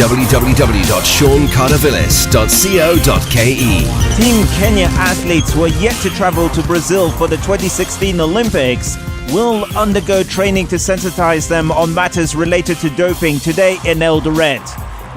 www.seancardavillis.co.ke. Team Kenya athletes who are yet to travel to Brazil for the 2016 Olympics will undergo training to sensitize them on matters related to doping today in Eldoret.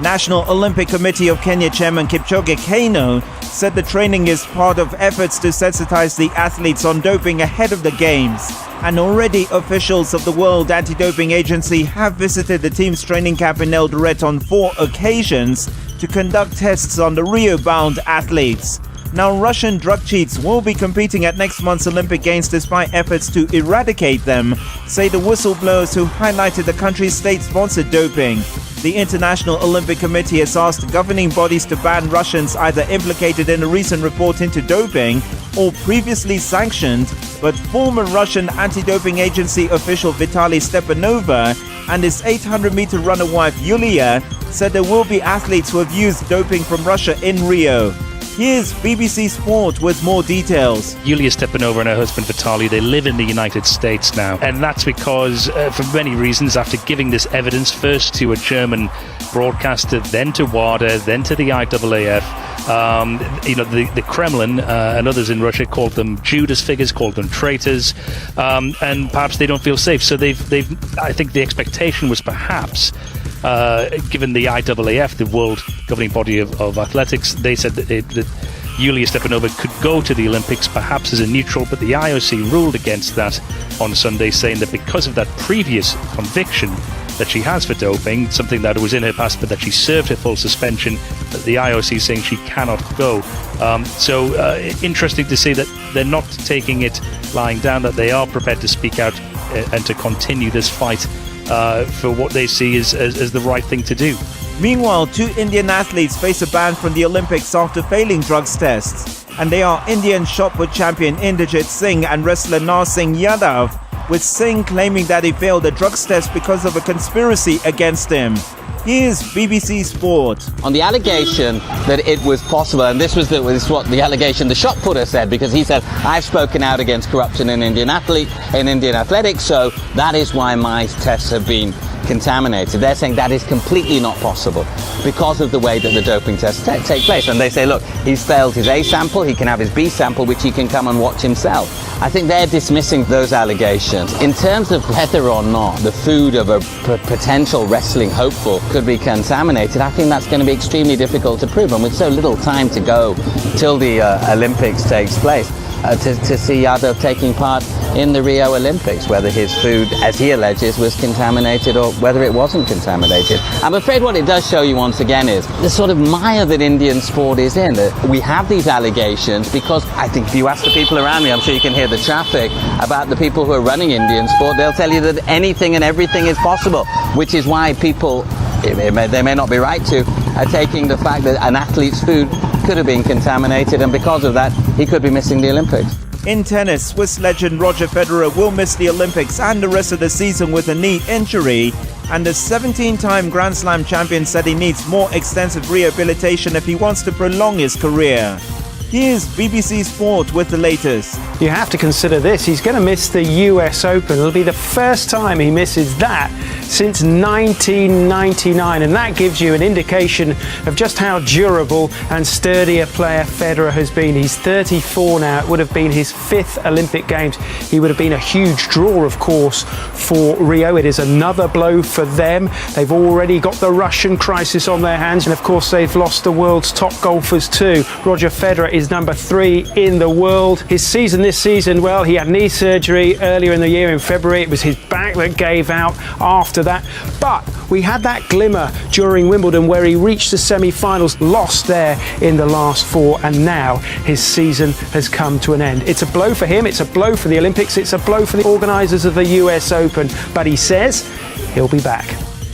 National Olympic Committee of Kenya Chairman Kipchoge Keino said the training is part of efforts to sensitize the athletes on doping ahead of the Games. And already officials of the World Anti-Doping Agency have visited the team's training camp in Eldoret on 4 occasions to conduct tests on the Rio-bound athletes. Now, Russian drug cheats will be competing at next month's Olympic Games despite efforts to eradicate them, say the whistleblowers who highlighted the country's state-sponsored doping. The International Olympic Committee has asked governing bodies to ban Russians either implicated in a recent report into doping or previously sanctioned, but former Russian anti-doping agency official Vitaly Stepanova and his 800-meter runner wife Yulia said there will be athletes who have used doping from Russia in Rio. Here's BBC Sport with more details. Yulia Stepanova and her husband Vitaly, they live in the United States now. And that's because, for many reasons, after giving this evidence first to a German broadcaster, then to WADA, then to the IAAF, the Kremlin and others in Russia called them Judas figures, called them traitors, and perhaps they don't feel safe. So I think the expectation was perhaps, given the IAAF, the world governing body of athletics, they said that Yulia Stepanova could go to the Olympics perhaps as a neutral, but the IOC ruled against that on Sunday, saying that because of that previous conviction that she has for doping, something that was in her past but that she served her full suspension, that the IOC is saying she cannot go. Interesting to see that they're not taking it lying down, that they are prepared to speak out and to continue this fight for what they see as the right thing to do. Meanwhile, 2 Indian athletes face a ban from the Olympics after failing drugs tests. And they are Indian shot put champion Inderjit Singh and wrestler Narsingh Yadav, with Singh claiming that he failed a drugs test because of a conspiracy against him. Here's BBC Sport. On the allegation that it was possible, and this is what the allegation the shot putter said, because he said, I've spoken out against corruption in Indian athletics, so that is why my tests have been contaminated. They're saying that is completely not possible because of the way that the doping tests take place. And they say, look, he's failed his A sample, he can have his B sample, which he can come and watch himself. I think they're dismissing those allegations. In terms of whether or not the food of a potential wrestling hopeful could be contaminated, I think that's going to be extremely difficult to prove. And with so little time to go till the Olympics takes place, to see Yadav taking part in the Rio Olympics, whether his food, as he alleges, was contaminated or whether it wasn't contaminated. I'm afraid what it does show you once again is the sort of mire that Indian sport is in. We have these allegations because I think if you ask the people around me, I'm sure you can hear the traffic, about the people who are running Indian sport, they'll tell you that anything and everything is possible, which is why people, they may not be right to, are taking the fact that an athlete's food could have been contaminated, and because of that, he could be missing the Olympics. In tennis, Swiss legend Roger Federer will miss the Olympics and the rest of the season with a knee injury, and the 17-time Grand Slam champion said he needs more extensive rehabilitation if he wants to prolong his career. Here's BBC Sport with the latest. You have to consider this. He's going to miss the US Open. It'll be the first time he misses that since 1999. And that gives you an indication of just how durable and sturdy a player Federer has been. He's 34 now. It would have been his 5th Olympic Games. He would have been a huge draw, of course, for Rio. It is another blow for them. They've already got the Russian crisis on their hands. And, of course, they've lost the world's top golfers too. Roger Federer is number 3 in the world. His season this season, well, he had knee surgery earlier in the year in February. It was his back that gave out after that. But we had that glimmer during Wimbledon where he reached the semi-finals, lost there in the last 4, and now his season has come to an end. It's a blow for him, it's a blow for the Olympics, it's a blow for the organisers of the US Open, but he says he'll be back.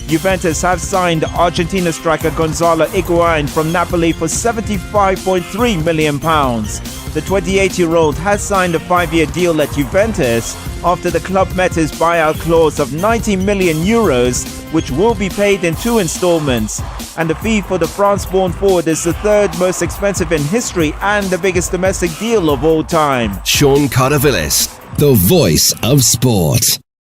Juventus have signed Argentina striker Gonzalo Higuaín from Napoli for £75.3 million. The 28-year-old has signed a 5-year deal at Juventus after the club met his buyout clause of €90 million, which will be paid in 2 installments. And the fee for the France-born forward is the 3rd most expensive in history and the biggest domestic deal of all time. Sean Cardavillis, the voice of sport.